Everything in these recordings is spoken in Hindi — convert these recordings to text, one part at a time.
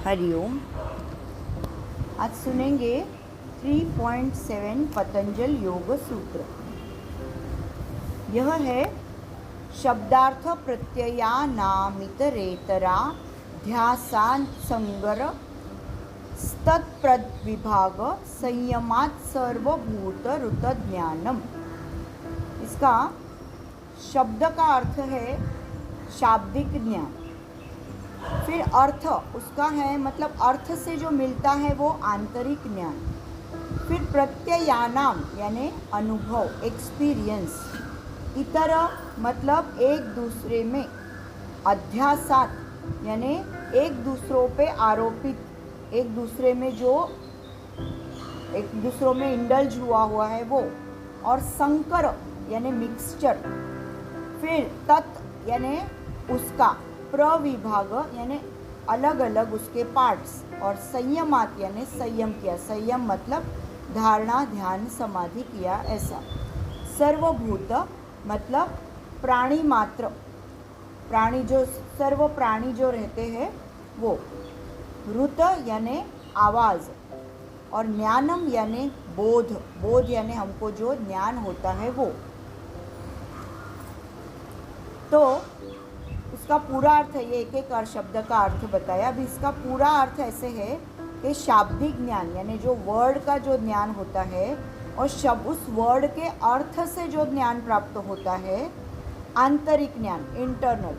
हरिओम। आज सुनेंगे 3.7 पतंजल योग सूत्र। यह है शब्दार्थ प्रत्ययानामितरेतरा ध्यासान् संगर स्तत्प्रद विभाग संयमात् सर्वभूत ऋत ज्ञानम। इसका शब्द का अर्थ है शाब्दिक ज्ञान। फिर अर्थ उसका है मतलब अर्थ से जो मिलता है वो आंतरिक ज्ञान। फिर प्रत्ययानाम यानी अनुभव, एक्सपीरियंस। इतर मतलब एक दूसरे में, अध्यासात यानी एक दूसरों पे आरोपित, एक दूसरे में जो एक दूसरों में इंडल्ज हुआ है वो। और संकर यानी मिक्सचर। फिर तत् यानी उसका, प्रविभाग यानी अलग अलग उसके पार्ट्स। और संयमात यानी संयम किया। संयम मतलब धारणा, ध्यान, समाधि किया ऐसा। सर्वभूत मतलब प्राणी मात्र, प्राणी जो सर्व प्राणी जो रहते हैं वो। ऋत यानी आवाज़। और ज्ञानम यानी बोध, बोध यानी हमको जो ज्ञान होता है वो। तो इसका पूरा अर्थ है, ये एक एक शब्द का अर्थ बताया। अभी इसका पूरा अर्थ ऐसे है कि शाब्दिक ज्ञान यानी जो वर्ड का जो ज्ञान होता है और उस वर्ड के अर्थ से जो ज्ञान प्राप्त होता है, आंतरिक ज्ञान, इंटरनल।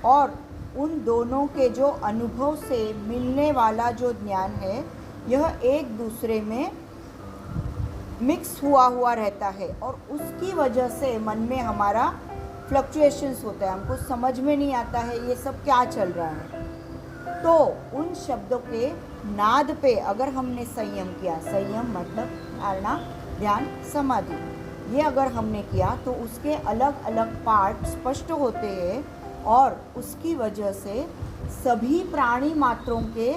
और उन दोनों के जो अनुभव से मिलने वाला जो ज्ञान है, यह एक दूसरे में मिक्स हुआ रहता है। और उसकी वजह से मन में हमारा फ्लक्चुएशंस होता है, हमको समझ में नहीं आता है ये सब क्या चल रहा है। तो उन शब्दों के नाद पे अगर हमने संयम किया, संयम मतलब धारणा, ध्यान, समाधि, ये अगर हमने किया तो उसके अलग अलग पार्ट स्पष्ट होते हैं। और उसकी वजह से सभी प्राणी मात्रों के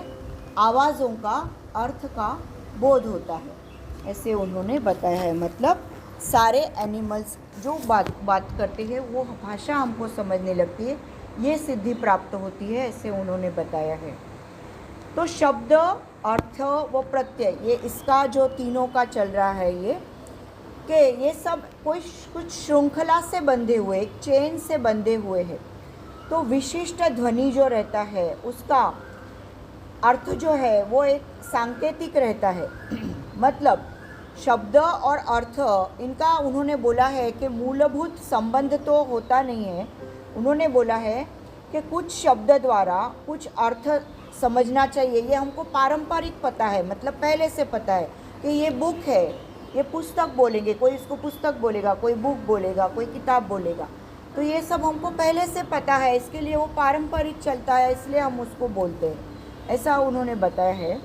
आवाज़ों का, अर्थ का बोध होता है, ऐसे उन्होंने बताया है। मतलब सारे एनिमल्स जो बात करते हैं वो भाषा हमको समझने लगती है, ये सिद्धि प्राप्त होती है, ऐसे उन्होंने बताया है। तो शब्द, अर्थ व प्रत्यय, ये इसका जो तीनों का चल रहा है ये सब कुछ श्रृंखला से बंधे हुए, एक चेन से बंधे हुए हैं। तो विशिष्ट ध्वनि जो रहता है उसका अर्थ जो है वो एक सांकेतिक रहता है। मतलब शब्द और अर्थ इनका उन्होंने बोला है कि मूलभूत संबंध तो होता नहीं है। उन्होंने बोला है कि कुछ शब्द द्वारा कुछ अर्थ समझना चाहिए। ये हमको पारंपरिक पता है, मतलब पहले से पता है कि ये बुक है, ये पुस्तक बोलेंगे, कोई इसको पुस्तक बोलेगा, कोई बुक बोलेगा, कोई किताब बोलेगा। तो ये सब हमको पहले से पता है, इसके लिए वो पारंपरिक चलता है, इसलिए हम उसको बोलते हैं, ऐसा उन्होंने बताया है।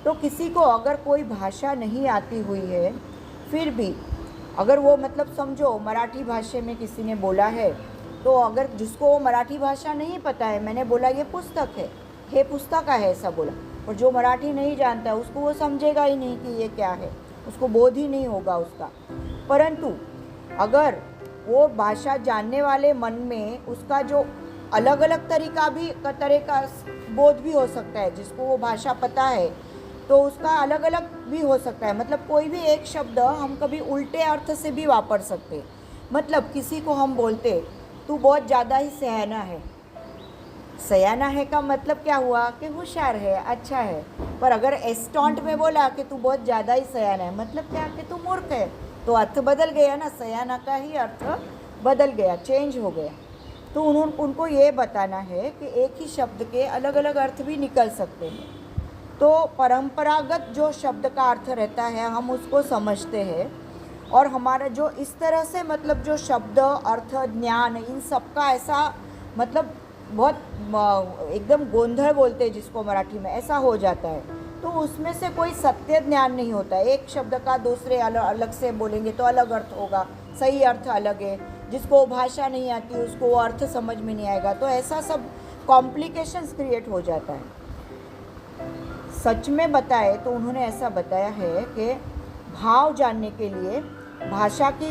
तो किसी को अगर कोई भाषा नहीं आती हुई है, फिर भी अगर वो मतलब समझो मराठी भाषा में किसी ने बोला है, तो अगर जिसको वो मराठी भाषा नहीं पता है, मैंने बोला ये पुस्तक है, ये पुस्तक है ऐसा बोला, और जो मराठी नहीं जानता है उसको वो समझेगा ही नहीं कि ये क्या है, उसको बोध ही नहीं होगा उसका। परंतु अगर वो भाषा जानने वाले मन में उसका जो अलग अलग तरह का बोध भी हो सकता है, जिसको वो भाषा पता है तो उसका अलग अलग भी हो सकता है। मतलब कोई भी एक शब्द हम कभी उल्टे अर्थ से भी वापर सकते। मतलब किसी को हम बोलते तू बहुत ज़्यादा ही सयाना है। सयाना है का मतलब क्या हुआ कि होशियार है, अच्छा है। पर अगर एस्टॉन्ट में बोला कि तू बहुत ज़्यादा ही सयाना है, मतलब क्या कि तू मूर्ख है, तो अर्थ बदल गया ना, सयाना का ही अर्थ बदल गया, चेंज हो गया। तो उनको ये बताना है कि एक ही शब्द के अलग अलग अर्थ भी निकल सकते हैं। तो परंपरागत जो शब्द का अर्थ रहता है हम उसको समझते हैं। और हमारा जो इस तरह से मतलब जो शब्द, अर्थ, ज्ञान, इन सब का ऐसा मतलब बहुत एकदम गोंधल बोलते हैं जिसको मराठी में, ऐसा हो जाता है। तो उसमें से कोई सत्य ज्ञान नहीं होता है। एक शब्द का दूसरे अलग से बोलेंगे तो अलग अर्थ होगा, सही अर्थ अलग है। जिसको भाषा नहीं आती उसको वो अर्थ समझ में नहीं आएगा। तो ऐसा सब कॉम्प्लिकेशंस क्रिएट हो जाता है। सच में बताए तो उन्होंने ऐसा बताया है कि भाव जानने के लिए भाषा की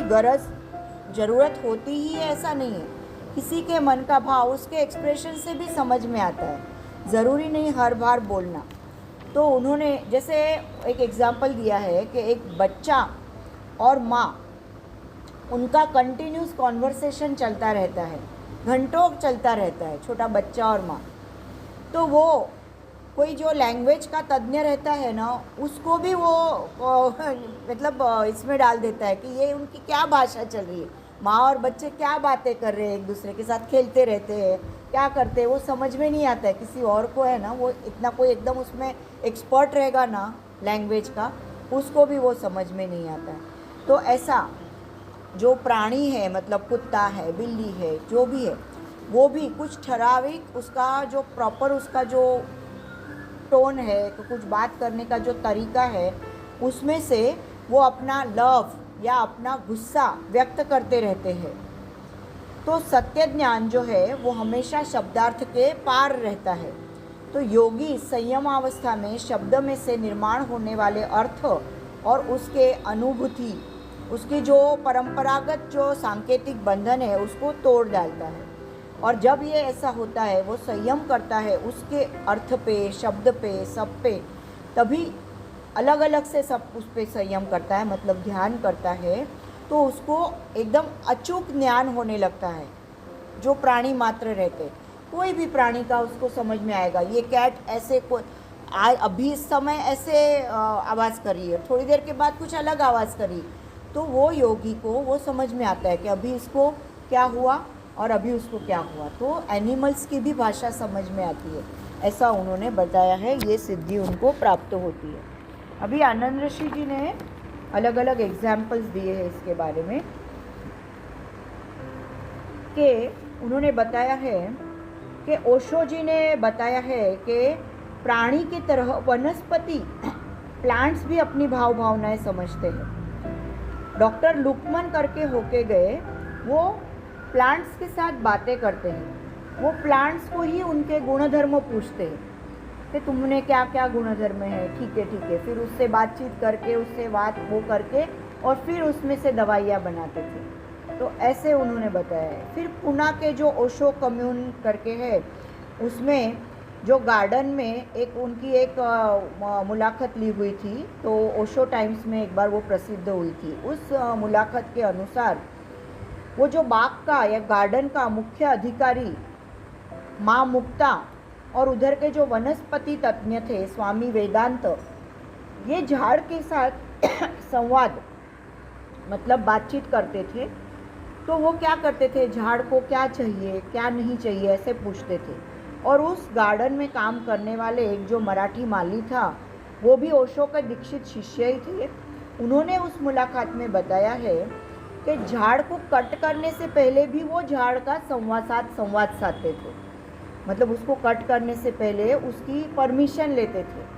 ज़रूरत होती ही है, ऐसा नहीं है। किसी के मन का भाव उसके एक्सप्रेशन से भी समझ में आता है, ज़रूरी नहीं हर बार बोलना। तो उन्होंने जैसे एक एग्जाम्पल दिया है कि एक बच्चा और माँ, उनका कंटिन्यूस कॉन्वर्सेशन चलता रहता है, घंटों चलता रहता है, छोटा बच्चा और माँ। तो वो कोई जो लैंग्वेज का तज्ञ रहता है ना, उसको भी वो मतलब इसमें डाल देता है कि ये उनकी क्या भाषा चल रही है, माँ और बच्चे क्या बातें कर रहे हैं, एक दूसरे के साथ खेलते रहते हैं, क्या करते हैं, वो समझ में नहीं आता है। किसी और को है ना, वो इतना कोई एकदम उसमें एक्सपर्ट रहेगा ना लैंग्वेज का, उसको भी वो समझ में नहीं आता है। तो ऐसा जो प्राणी है, मतलब कुत्ता है, बिल्ली है, जो भी है, वो भी कुछ ठराविक उसका जो प्रॉपर उसका जो टोन है, तो कुछ बात करने का जो तरीका है, उसमें से वो अपना लव या अपना गुस्सा व्यक्त करते रहते हैं। तो सत्य ज्ञान जो है वो हमेशा शब्दार्थ के पार रहता है। तो योगी संयमावस्था में शब्द में से निर्माण होने वाले अर्थ और उसके अनुभूति, उसकी जो परंपरागत जो सांकेतिक बंधन है, उसको तोड़ डालता है। और जब ये ऐसा होता है, वो संयम करता है उसके अर्थ पे, शब्द पे, सब पे, तभी अलग अलग से सब उस पर संयम करता है, मतलब ध्यान करता है, तो उसको एकदम अचूक ज्ञान होने लगता है। जो प्राणी मात्र रहते, कोई भी प्राणी का उसको समझ में आएगा, ये कैट ऐसे अभी इस समय ऐसे आवाज़ कर रही है, थोड़ी देर के बाद कुछ अलग आवाज़ करी, तो वो योगी को वो समझ में आता है कि अभी इसको क्या हुआ और अभी उसको क्या हुआ। तो एनिमल्स की भी भाषा समझ में आती है, ऐसा उन्होंने बताया है। ये सिद्धि उनको प्राप्त होती है। अभी आनंद ऋषि जी ने अलग अलग एग्जाम्पल्स दिए हैं इसके बारे में, कि उन्होंने बताया है कि ओशो जी ने बताया है कि प्राणी की तरह वनस्पति प्लांट्स भी अपनी भावनाएं समझते हैं। डॉक्टर लुकमन करके होके गए, वो प्लांट्स के साथ बातें करते हैं, वो प्लांट्स को ही उनके गुणधर्म पूछते हैं कि तुमने क्या क्या गुणधर्म है, ठीक है, फिर उससे बातचीत करके, उससे बात वो करके, और फिर उसमें से दवाइयाँ बनाते थे। तो ऐसे उन्होंने बताया है। फिर पुणे के जो ओशो कम्यून करके है, उसमें जो गार्डन में एक उनकी एक मुलाकात ली हुई थी, तो ओशो टाइम्स में एक बार वो प्रसिद्ध हुई थी। उस मुलाकात के अनुसार वो जो बाग का या गार्डन का मुख्य अधिकारी माँ मुक्ता और उधर के जो वनस्पति तज्ञ थे स्वामी वेदांत, ये झाड़ के साथ संवाद मतलब बातचीत करते थे। तो वो क्या करते थे, झाड़ को क्या चाहिए क्या नहीं चाहिए ऐसे पूछते थे। और उस गार्डन में काम करने वाले एक जो मराठी माली था, वो भी ओशो के दीक्षित शिष्य ही थे। उन्होंने उस मुलाकात में बताया है कि झाड़ को कट करने से पहले भी वो झाड़ का संवाद साधते थे, मतलब उसको कट करने से पहले उसकी परमिशन लेते थे।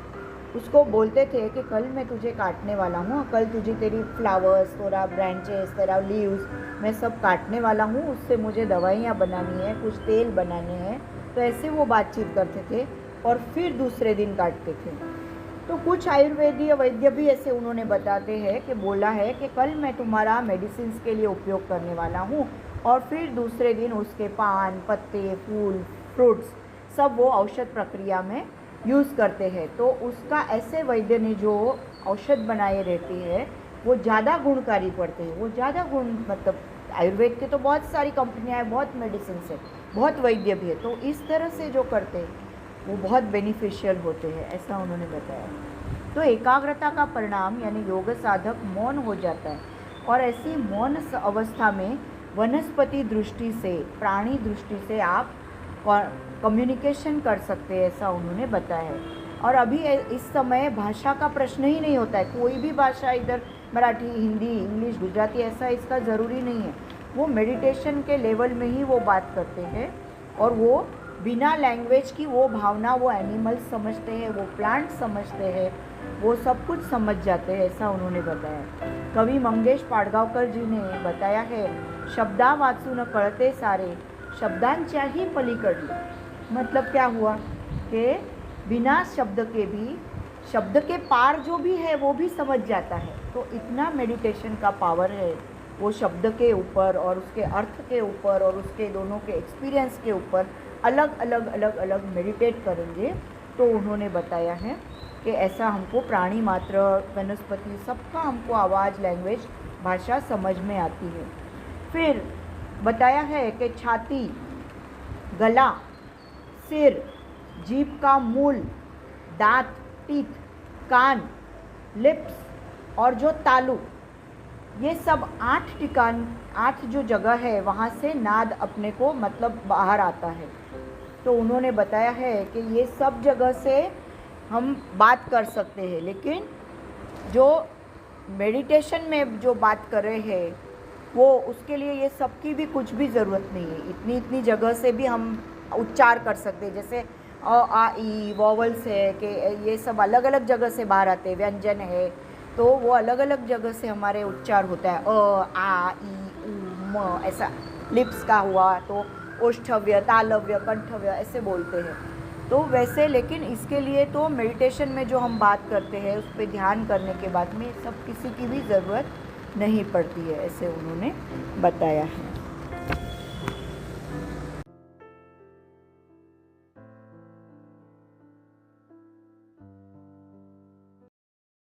उसको बोलते थे कि कल मैं तुझे काटने वाला हूँ, कल तुझे तेरी फ्लावर्स, तेरा ब्रांचेस, तेरा लीव्स मैं सब काटने वाला हूँ, उससे मुझे दवाइयाँ बनानी है, कुछ तेल बनाने हैं। तो ऐसे वो बातचीत करते थे और फिर दूसरे दिन काटते थे। तो कुछ आयुर्वेदीय वैद्य भी ऐसे उन्होंने बताते हैं कि बोला है कि कल मैं तुम्हारा मेडिसिन के लिए उपयोग करने वाला हूँ, और फिर दूसरे दिन उसके पान, पत्ते, फूल, फ्रूट्स सब वो औषध प्रक्रिया में यूज़ करते हैं। तो उसका ऐसे वैद्य ने जो औषध बनाए रहती है, वो ज़्यादा गुणकारी पड़ते हैं, वो ज़्यादा गुण, मतलब आयुर्वेद के तो बहुत सारी कंपनियाँ हैं, बहुत मेडिसिन है, बहुत वैद्य भी है, तो इस तरह से जो करते हैं वो बहुत बेनिफिशियल होते हैं, ऐसा उन्होंने बताया। तो एकाग्रता का परिणाम यानी योग साधक मौन हो जाता है, और ऐसी मौन अवस्था में वनस्पति दृष्टि से, प्राणी दृष्टि से आप कम्युनिकेशन कर सकते हैं, ऐसा उन्होंने बताया है। और अभी इस समय भाषा का प्रश्न ही नहीं होता है, कोई भी भाषा, इधर मराठी, हिंदी, इंग्लिश, गुजराती, ऐसा इसका ज़रूरी नहीं है। वो मेडिटेशन के लेवल में ही वो बात करते हैं, और वो बिना लैंग्वेज की वो भावना वो एनिमल्स समझते हैं, वो प्लांट समझते हैं, वो सब कुछ समझ जाते हैं, ऐसा उन्होंने बताया। कवि मंगेश पाडगावकर जी ने बताया है, शब्दा वाचून कळते सारे, शब्दांच्याही पलीकडले। मतलब क्या हुआ कि बिना शब्द के भी, शब्द के पार जो भी है वो भी समझ जाता है। तो इतना मेडिटेशन का पावर है, वो शब्द के ऊपर और उसके अर्थ के ऊपर और उसके दोनों के एक्सपीरियंस के ऊपर अलग अलग मेडिटेट करेंगे, तो उन्होंने बताया है। कि ऐसा हमको प्राणी मात्र, वनस्पति, सबका हमको आवाज़, लैंग्वेज, भाषा समझ में आती है। फिर बताया है कि छाती, गला, सिर, जीभ का मूल, दांत, टीथ, कान, लिप्स और जो तालु, ये सब 8 जो जगह है वहाँ से नाद अपने को मतलब बाहर आता है। तो उन्होंने बताया है कि ये सब जगह से हम बात कर सकते हैं, लेकिन जो मेडिटेशन में जो बात कर रहे हैं वो उसके लिए ये सब की भी कुछ भी ज़रूरत नहीं है। इतनी जगह से भी हम उच्चार कर सकते हैं, जैसे अ आ ई वॉवल्स है कि ये सब अलग अलग जगह से बाहर आते हैं, व्यंजन है तो वो अलग अलग जगह से हमारे उच्चार होता है। आ ई उ म ऐसा लिप्स का हुआ तो ओष्ठव्य, तालव्य, कंठव्य ऐसे बोलते हैं। तो वैसे लेकिन इसके लिए तो मेडिटेशन में जो हम बात करते हैं उस पर ध्यान करने के बाद में सब किसी की भी ज़रूरत नहीं पड़ती है, ऐसे उन्होंने बताया है।